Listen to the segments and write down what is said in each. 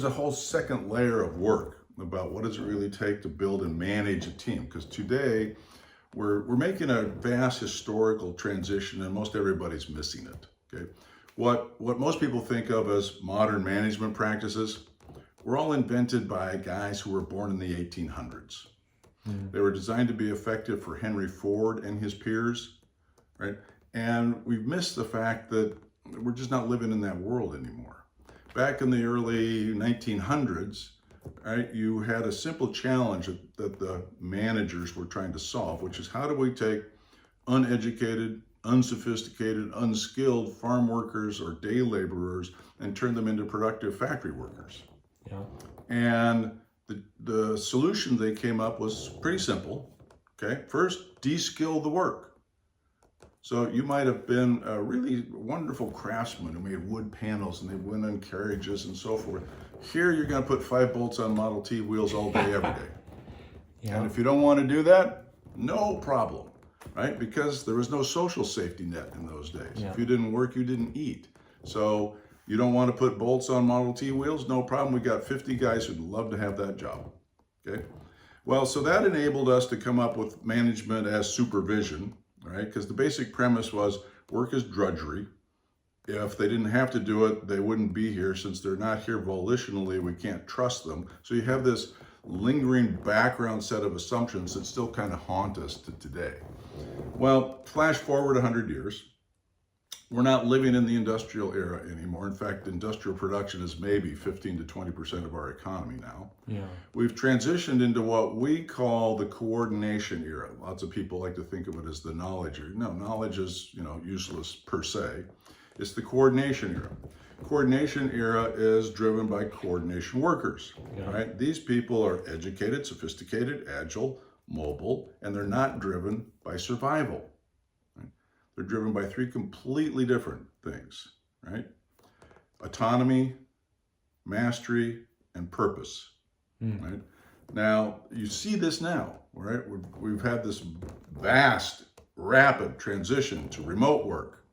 there's a whole second layer of work about what does it really take to build and manage a team. Because today we're making a vast historical transition and most everybody's missing it. Okay, what most people think of as modern management practices were all invented by guys who were born in the 1800s. They were designed to be effective for Henry Ford and his peers, right? And we've missed the fact that we're just not living in that world anymore. Back in the early 1900s, right, you had a simple challenge that the managers were trying to solve, which is how do we take uneducated, unsophisticated, unskilled farm workers or day laborers and turn them into productive factory workers? Yeah. And the solution they came up was pretty simple. Okay, first, de-skill the work. So you might have been a really wonderful craftsman who made wood panels and they went on carriages and so forth. Here you're going to put 5 bolts on Model T wheels all day, every day. Yeah. And if you don't want to do that, no problem, right? Because there was no social safety net in those days. Yeah. If you didn't work, you didn't eat. So you don't want to put bolts on Model T wheels? No problem. We got 50 guys who'd love to have that job. Okay. Well, so that enabled us to come up with management as supervision, right? Because the basic premise was work is drudgery. If they didn't have to do it, they wouldn't be here. Since they're not here volitionally, we can't trust them. So you have this lingering background set of assumptions that still kind of haunt us to today. Well, flash forward 100 years. We're not living in the industrial era anymore. In fact, industrial production is maybe 15 to 20% of our economy now. Yeah. We've transitioned into what we call the coordination era. Lots of people like to think of it as the knowledge era. No, knowledge is, useless per se. It's the coordination era. Coordination era is driven by coordination workers, right? These people are educated, sophisticated, agile, mobile, and they're not driven by survival. They're driven by 3 completely different things, right? Autonomy, mastery, and purpose, right? Now, you see this now, right? We've had this vast, rapid transition to remote work.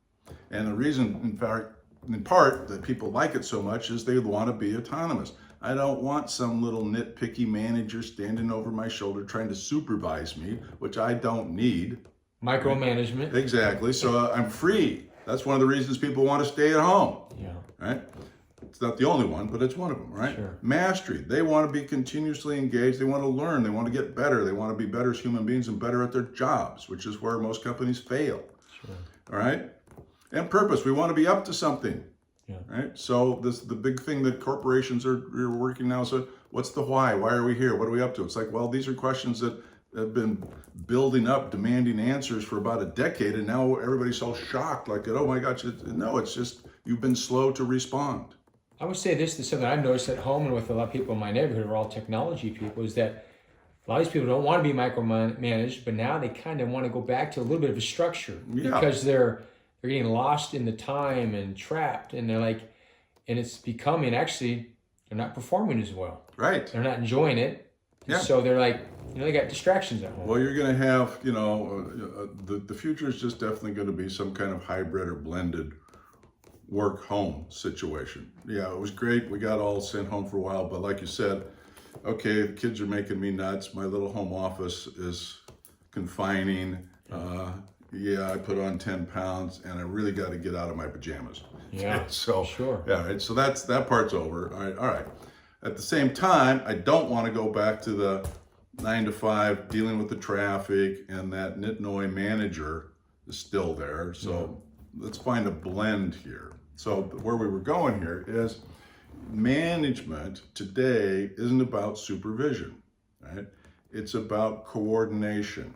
And the reason, in part, that people like it so much is they want to be autonomous. I don't want some little nitpicky manager standing over my shoulder trying to supervise me, which I don't need. Micromanagement. Exactly. So I'm free. That's one of the reasons people want to stay at home. Yeah. Right? It's not the only one, but it's one of them, right? Sure. Mastery. They want to be continuously engaged. They want to learn. They want to get better. They want to be better as human beings and better at their jobs, which is where most companies fail. Sure. All right? And purpose. We want to be up to something. Yeah. Right? So the big thing that corporations are working now. So what's the why? Why are we here? What are we up to? It's like, well, these are questions that have been building up, demanding answers for about a decade, and now everybody's so shocked, like, oh my gosh, no, it's just you've been slow to respond. I would say this is something I've noticed at home and with a lot of people in my neighborhood who are all technology people, is that a lot of these people don't want to be micromanaged, but now they kind of want to go back to a little bit of a structure because they're getting lost in the time and trapped, and they're like, and it's becoming actually they're not performing as well. Right. They're not enjoying it. Yeah. So they're like, they got distractions at home. Well, you're going to have, the future is just definitely going to be some kind of hybrid or blended work-home situation. Yeah, it was great. We got all sent home for a while, but like you said, okay, the kids are making me nuts. My little home office is confining. I put on 10 pounds and I really got to get out of my pajamas. Yeah, so sure. Yeah, right. So that part's over. All right. At the same time, I don't want to go back to the 9 to 5 dealing with the traffic, and that nitnoy manager is still there. So let's find a blend here. So where we were going here is management today isn't about supervision, right? It's about coordination.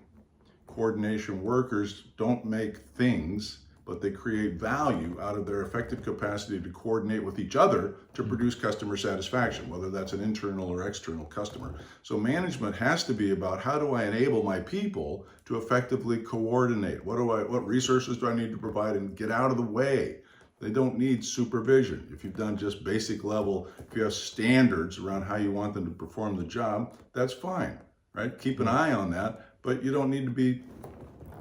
Coordination workers don't make things, but they create value out of their effective capacity to coordinate with each other to produce customer satisfaction, whether that's an internal or external customer. So management has to be about how do I enable my people to effectively coordinate? What resources do I need to provide and get out of the way? They don't need supervision. If you've done just basic level, if you have standards around how you want them to perform the job, that's fine, right? Keep an eye on that, but you don't need to be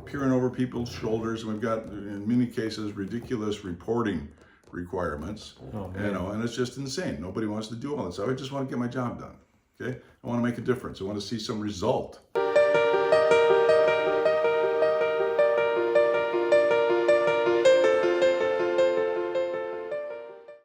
peering over people's shoulders. And we've got, in many cases, ridiculous reporting requirements, Oh, you man. know, and it's just insane. Nobody wants to do all this. I just want to get my job done. Okay, I want to make a difference. I want to see some result.